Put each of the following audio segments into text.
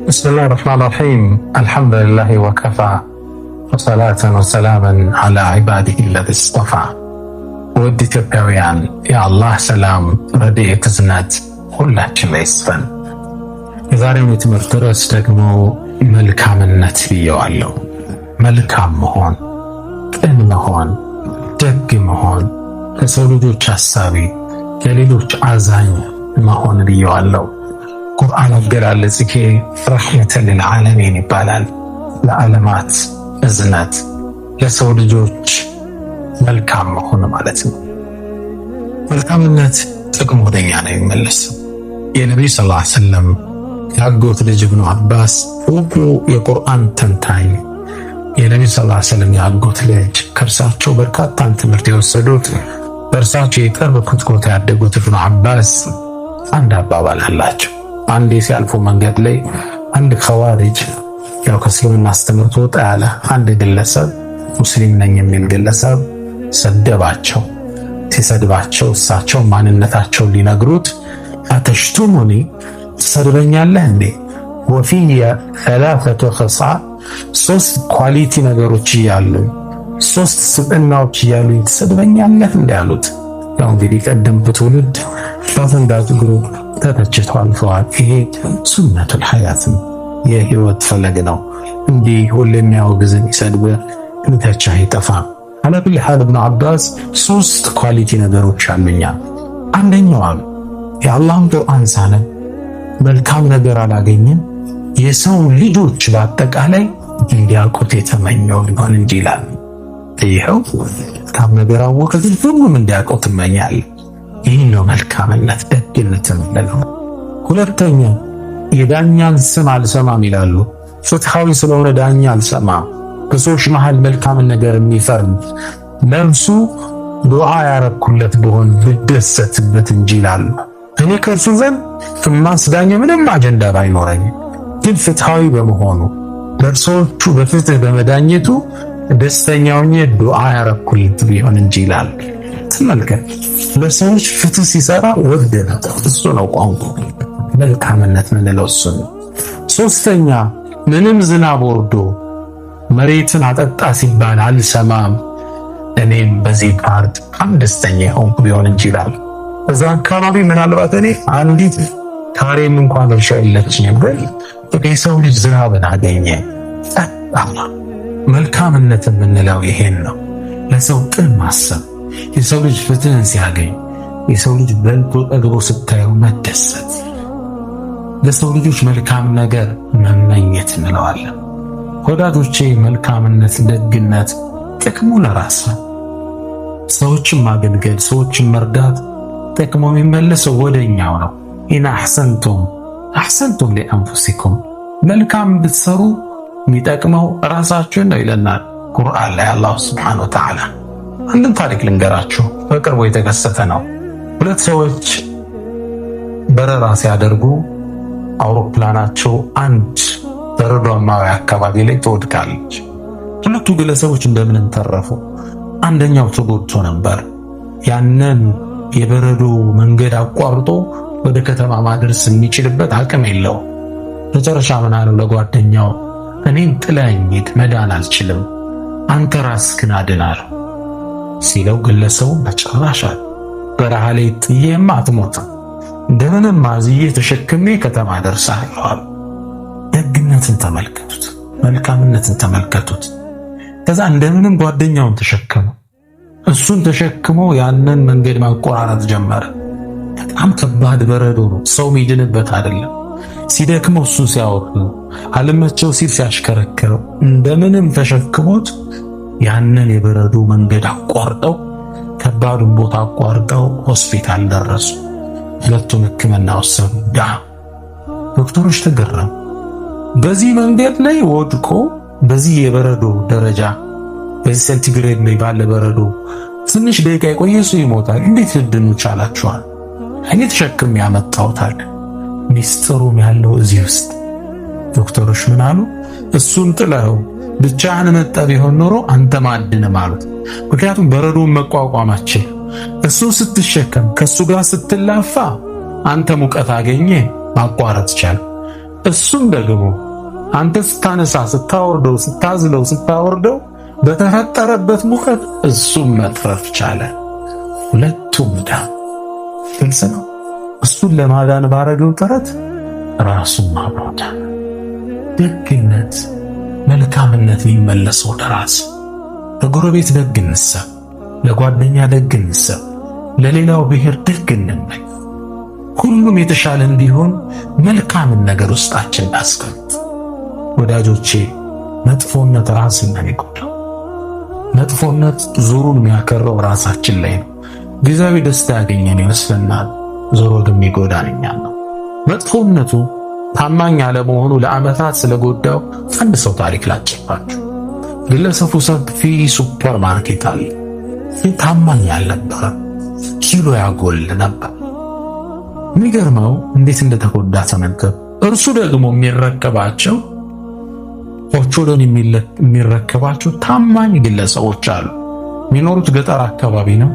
بسم الله الرحمن الرحيم. الحمد لله وكفى وصلاة وسلاما على عباده الذي اصطفى. ود ኢትዮጵያውያን የአላህ ሰላም ረድኤት እዝነት ሁላችን ላይ ይስፈን። የዛሬው የትምህርት ርዕስ ደግሞ መልካምነት ብየዋለሁ። መልካም መሆን፣ ቅን መሆን፣ ደግ መሆን፣ ለሰው ልጆች አሳቢ፣ ለሌሎች አዛኝ መሆን ብየዋለሁ። ቁርአን አገላለጽ ይሄ ረሕመተን ልልዓለሚን ይባላል። ለዓለማት እዝነት፣ ለሰው ልጆች መልካም መሆን ማለት ነው። መልካምነት ጥቅሙ ወደኛ ነው የሚመለሰው። የነቢዩ ሰለላሁ ዐለይሂ ወሰለም የአጎት ልጅ ኢብኑ አባስ እውቁ የቁርአን ተንታኝ፣ የነቢዩ ሰለላሁ ዐለይሂ ወሰለም የአጎት ልጅ፣ ከእርሳቸው በርካታን ትምህርት የወሰዱት፣ በእርሳቸው የቅርብ ኩትኮታ ያደጉት ኢብኑ አባስ አንድ አባባል አላቸው። አንዴ ሲያልፉ መንገድ ላይ አንድ ኸዋሪጅ ያው ከእስልምና አስተምህሮት ወጣ ያለ አንድ ግለሰብ ሙስሊም ነኝ የሚል ግለሰብ ሰደባቸው። ሲሰድባቸው እሳቸው ማንነታቸውን ሊነግሩት አተሽቱሙኒ ትሰድበኛለህ እንዴ ወፊየ ሰላሰቱ ኸሳዕ ሶስት ኳሊቲ ነገሮች እያሉ ሶስት ስብዕናዎች እያሉ ትሰድበኛለህ እንዴ አሉት። ያው እንግዲህ ቀደምት ትውልድ በፈንዳት ግሩ ተተችተው አልፈዋል። ይሄ ሱነቱል ሐያት የህይወት ፈለግ ነው። እንዲህ ሁሌም የሚያወግዝን ይሰድብ እንተቻ ይጠፋ። አለብል ሐል ኢብኑ አባስ ሶስት ኳሊቲ ነገሮች አሉኛ። አንደኛው የአላህን ቁርአን ሳነብ መልካም ነገር አላገኝም የሰው ልጆች በአጠቃላይ እንዲያውቁት የተመኘው ሊሆን እንጂ ይላል። ይኸው መልካም ነገር አወቀ ግን ሁሉም እንዲያውቁት ትመኛል። ይህ ነው መልካምነት፣ ደግነት ነው። ሁለተኛ የዳኛን ስም አልሰማም ይላሉ። ፍትሃዊ ስለሆነ ዳኛ አልሰማም። በሰዎች መሃል መልካምን ነገር የሚፈርም ነፍሱ ዱዓ ያረኩለት በሆን ብደሰትበት እንጂ ይላሉ። እኔ ከእርሱ ዘንድ ማስዳኛ ምንም አጀንዳ ባይኖረኝ ግን ፍትሃዊ በመሆኑ በሰዎቹ በፍትህ በመዳኘቱ ደስተኛውኝ ዱዓ ያረኩለት ቢሆን እንጂ ይላል። ተመልከት፣ ለሰዎች ፍትህ ሲሰራ ወደደ። እሱ ነው ቋንቋ መልካምነት ምንለው እሱ ነው። ሶስተኛ ምንም ዝናብ ወርዶ መሬትን አጠጣ ሲባል አልሰማም እኔም በዚህ ፓርት ደስተኛ ሆንኩ ቢሆን እንጂ ይላል። እዛ አካባቢ ምናልባት እኔ አንዲት ካሬም እንኳን እርሻ የለችኝም ግን የሰው ልጅ ዝናብን አገኘ። መልካምነት የምንለው ይሄን ነው። ለሰው ቅን ማሰብ፣ የሰው ልጅ ፍትህን ሲያገኝ፣ የሰው ልጅ በልቶ ጠግቦ ስታየው መደሰት፣ ለሰው ልጆች መልካም ነገር መመኘት እንለዋለን። ወዳጆቼ መልካምነት፣ ደግነት ጥቅሙ ለራስ ነው። ሰዎችን ማገልገል፣ ሰዎችን መርዳት ጥቅሙ የሚመለሰው ወደኛው ነው። ኢን አሕሰንቱም ሊአንፉሲኩም መልካም ብትሰሩ የሚጠቅመው ራሳችሁን ነው ይለናል ቁርአን ላይ አላህ ሱብሓነሁ ወተዓላ። አንድን ታሪክ ልንገራችሁ፣ በቅርቡ የተከሰተ ነው። ሁለት ሰዎች በረራ ሲያደርጉ አውሮፕላናቸው አንድ በረዷማ አካባቢ ላይ ትወድቃለች። ሁለቱ ግለሰቦች እንደምንም ተረፉ። አንደኛው ተጎድቶ ነበር። ያንን የበረዶ መንገድ አቋርጦ ወደ ከተማ ማድረስ የሚችልበት አቅም የለው። መጨረሻ ምን አለው ለጓደኛው፣ እኔን ጥለኸኝ ሂድ፣ መዳን አልችልም፣ አንተ ራስህን አድን አለው። ሲለው ግለሰቡ በጭራሽ በረሃ ላይ ጥዬማ አትሞትም፣ እንደምንም አዝዬ ተሸክሜ ከተማ ደርሳለሁ። ደግነትን ተመልከቱት፣ መልካምነትን ተመልከቱት። ከዛ እንደምንም ጓደኛውን ተሸከመ። እሱን ተሸክሞ ያንን መንገድ ማቆራረጥ ጀመረ። በጣም ከባድ በረዶ ነው፣ ሰው ሚድንበት አይደለም። ሲደክመው እሱን ሲያወርድ ነው፣ አልመቸው ሲል ሲያሽከረክረው፣ እንደምንም ተሸክሞት ያንን የበረዶ መንገድ አቋርጠው ከባዱን ቦታ አቋርጠው ሆስፒታል ደረሱ። ሁለቱም ሕክምና ወሰዱ። ዶክተሮች ተገረሙ። በዚህ መንገድ ላይ ወድቆ በዚህ የበረዶ ደረጃ በዚህ ሴንቲግሬድ ላይ ባለ በረዶ ትንሽ ደቂቃ የቆየ ሰው ይሞታል፣ እንዴት ልድኑ ቻላችኋል? እኔ ተሸክም ያመጣሁታል። ሚስጥሩም ያለው እዚህ ውስጥ። ዶክተሮች ምን አሉ? እሱን ጥለው ብቻህን መጣ ቢሆን ኖሮ አንተ ማድንም አሉት። ምክንያቱም በረዶን መቋቋማችን እሱ ስትሸከም ከሱ ጋር ስትላፋ አንተ ሙቀት አገኘ ማቋረጥ ቻል። እሱም ደግሞ አንተ ስታነሳ፣ ስታወርደው፣ ስታዝለው፣ ስታወርደው በተፈጠረበት ሙቀት እሱም መትረፍ ቻለ። ሁለቱም ዳን። ግልጽ ነው። እሱን ለማዳን ባረገው ጥረት ራሱን ማብሮታ። ደግነት፣ መልካምነት ሊመለስ ወደ ራስ። ለጎረቤት ደግ እንሰብ፣ ለጓደኛ ደግ እንሰብ፣ ለሌላው ብሔር ደግ እንመኝ። ሁሉም የተሻለ እንዲሆን መልካምን ነገር ውስጣችን እናስቀምጥ። ወዳጆቼ፣ መጥፎነት ራስን ነው የሚጎዳው። መጥፎነት ዙሩን የሚያከረው ራሳችን ላይ ነው። ጊዜያዊ ደስታ ያገኘን ይመስለናል፣ ዞሮ ግን የሚጎዳን እኛን ነው። መጥፎነቱ ታማኝ አለመሆኑ ለዓመታት ስለጎዳው አንድ ሰው ታሪክ ላጭባችሁ። ግለሰቡ ሰፊ ሱፐር ማርኬት አለ። ታማኝ ያልነበረ፣ ኪሎ ያጎል ነበር። የሚገርመው እንዴት እንደተጎዳ ተመልከቱ። እርሱ ደግሞ የሚረከባቸው ኦቾሎኒ የሚረከባቸው ታማኝ ግለሰቦች አሉ። የሚኖሩት ገጠር አካባቢ ነው።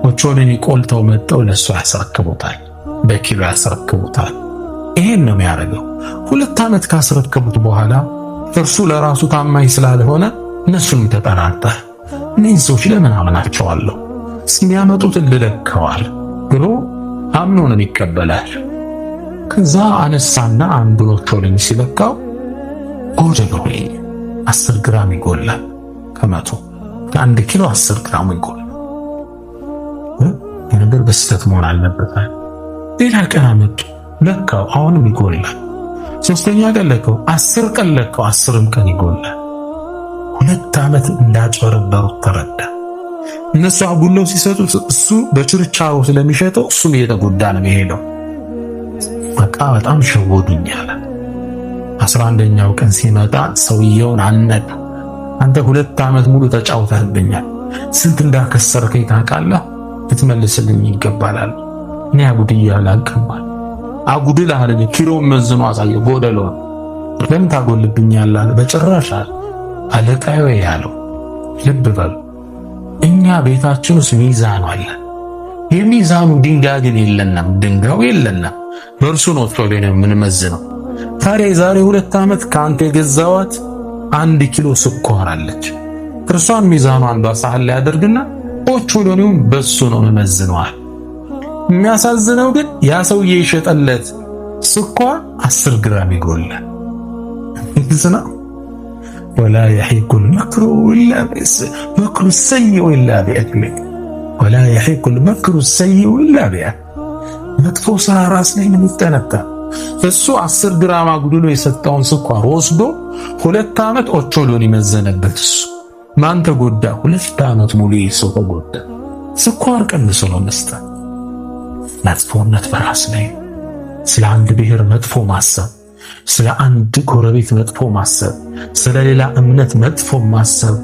ኦቾሎኒ ቆልተው መጠው ለሱ ያስረክቡታል፣ በኪሎ ያስረክቡታል። ይሄን ነው የሚያደርገው። 2 ዓመት ካስረከቡት በኋላ እርሱ ለራሱ ታማኝ ስላልሆነ እነሱንም ተጠራጠረ። እነዚህ ሰዎች ለምን አምናቸዋለሁ? ሲያመጡትን ልለከዋል ብሎ አምኖን ይቀበላል። ከዛ አነሳና አንዱን ኦቾሎኒ ሲለካው ጎደሎ 10 ግራም ይጎላል። ከመቶ ከ1 ኪሎ 10 ግራም ይጎላል። የነገር በስተት መሆን አለበት። ሌላ ቀን አመጡ፣ ለካው፣ አሁንም ይጎላል። 3ኛ ቀን ለካው፣ 10 ቀን ለካው፣ 10ም ቀን ይጎላል። 2 ዓመት እንዳጭበረበሩት ተረዳ። እነሱ አጉለው ሲሰጡት እሱ በችርቻሮ ስለሚሸጠው እሱም እየተጎዳ ነው የሚሄደው። በቃ በጣም ሸወዱኝ አለ። 11ኛው ቀን ሲመጣ ሰውየውን አነቀ። አንተ 2 ዓመት ሙሉ ተጫውተህብኛል፣ ስንት እንዳከሰርከኝ ታውቃለህ? ልትመልስልኝ ይገባላል። እኔ አጉድዬ አላውቅማል። አጉድልህ አለኝ። ኪሎውን መዝኖ አሳየው። ጎደሎ ለምን ታጎልብኛለህ አለ። በጭራሽ አለ። አለቃዬ ያለው ልብ በሉ፣ እኛ ቤታችን ውስጥ ሚዛኑ አለ። የሚዛኑ ድንጋይ ግን የለንም፣ ድንጋዩ የለንም። በእርሱ ነው ቶሎኔ የምንመዝነው። ታዲያ የዛሬ 2 ዓመት ከአንተ የገዛዋት 1 ኪሎ ስኳር አለች። እርሷን ሚዛኑ አንዷ ሳህን ላይ ያደርግና ኦቾሎኒውን በሱ ነው መመዝነዋል። የሚያሳዝነው ግን ያ ሰውዬ የሸጠለት ስኳር 10 ግራም ይጎላል። ይዝና ወላ يحيق المكر إلا مكر السيء إلا بأهله ولا يحيق المكر السيء إلا بأهله። መጥፎ ስራ ራስ ላይ ነው የሚጠነጠ። እሱ 10 ግራም አጉድሎ የሰጠውን ስኳር ወስዶ 2 ዓመት ኦቾሎኒ መዘነበት። እሱ ማን ተጎዳ? 2 ዓመት ሙሉ ሰው ተጎዳ። ስኳር ቀንሶ ነው መስጠት። መጥፎነት በራስ ላይ። ስለ አንድ ብሔር መጥፎ ማሰብ፣ ስለ አንድ ጎረቤት መጥፎ ማሰብ፣ ስለ ሌላ እምነት መጥፎ ማሰብ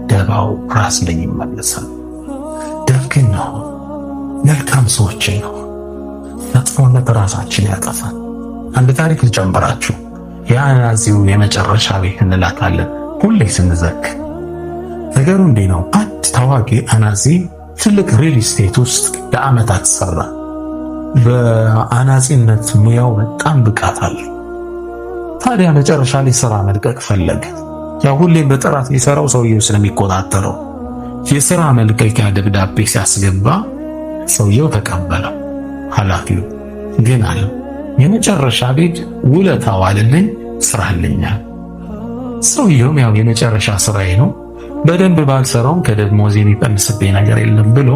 ደባው ራስ ላይ ይመለሳል። ደግ ነው፣ መልካም ሰዎች ነው። መጥፎነት ራሳችን ያጠፋል። አንድ ታሪክ ልጨምራችሁ። የአናጺው የመጨረሻ ቤት እንላታለን ሁሌ ስንዘክ። ነገሩ እንዲህ ነው። አንድ ታዋቂ አናጺ ትልቅ ሪል ስቴት ውስጥ ለዓመታት ሰራ። በአናጺነት ሙያው በጣም ብቃት አለ። ታዲያ መጨረሻ ላይ ስራ መልቀቅ ፈለገ። ያው ሁሌም በጥራት የሰራው ሰውየው ስለሚቆጣጠረው የሥራ መልቀቂያ ደብዳቤ ሲያስገባ ሰውየው ተቀበለው። ኃላፊው ግን አለ የመጨረሻ ቤት ውለታ ዋለልኝ፣ ስራልኛል። ሰውየውም ያው የመጨረሻ ስራዬ ነው፣ በደንብ ባልሰራውም ከደሞዝ የሚቀንስብኝ ነገር የለም ብሎ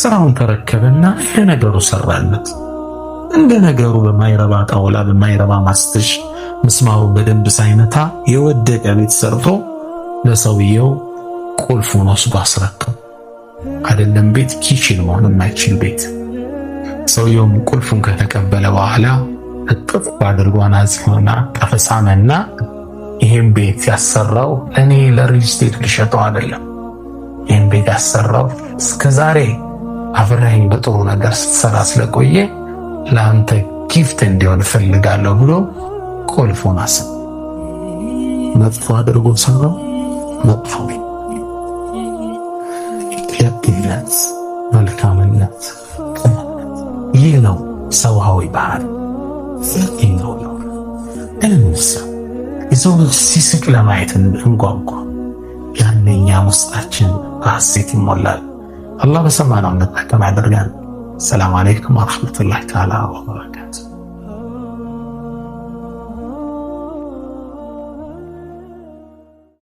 ስራውን ተረከበና እንደ ነገሩ ሰራለት። እንደ ነገሩ በማይረባ ጣውላ በማይረባ ማስተሽ ምስማሩን በደንብ ሳይመታ የወደቀ ቤት ሰርቶ ለሰውየው ቁልፉን ወስዶ አስረከበ። አይደለም ቤት ኪችን መሆን የማይችል ቤት። ሰውየውም ቁልፉን ከተቀበለ በኋላ እጥፍ አድርጎ አናጺውና ተፈሳመና ይሄን ቤት ያሰራው እኔ ለሪል ስቴት ልሸጠው አይደለም። ይሄን ቤት ያሰራው እስከዛሬ አብረኸኝ በጥሩ ነገር ስትሰራ ስለቆየ ለአንተ ጊፍት እንዲሆን እፈልጋለሁ ብሎ ቁልፉን አሰጠ። መጥፎ አድርጎ ሰራው። መጥፎ ደግነት፣ መልካምነት፣ ይህ ነው ሰዋዊ ባህል። ነው እንስራ። የሰው ልጅ ሲስቅ ለማየት እንጓጓ። ያኔ እኛም ውስጣችን በሐሴት ይሞላል። አላህ በሰማነው እንጠቀም ያደርጋል። ሰላም አለይኩም ወረሕመቱላሂ ተዓላ ወበረካቱ።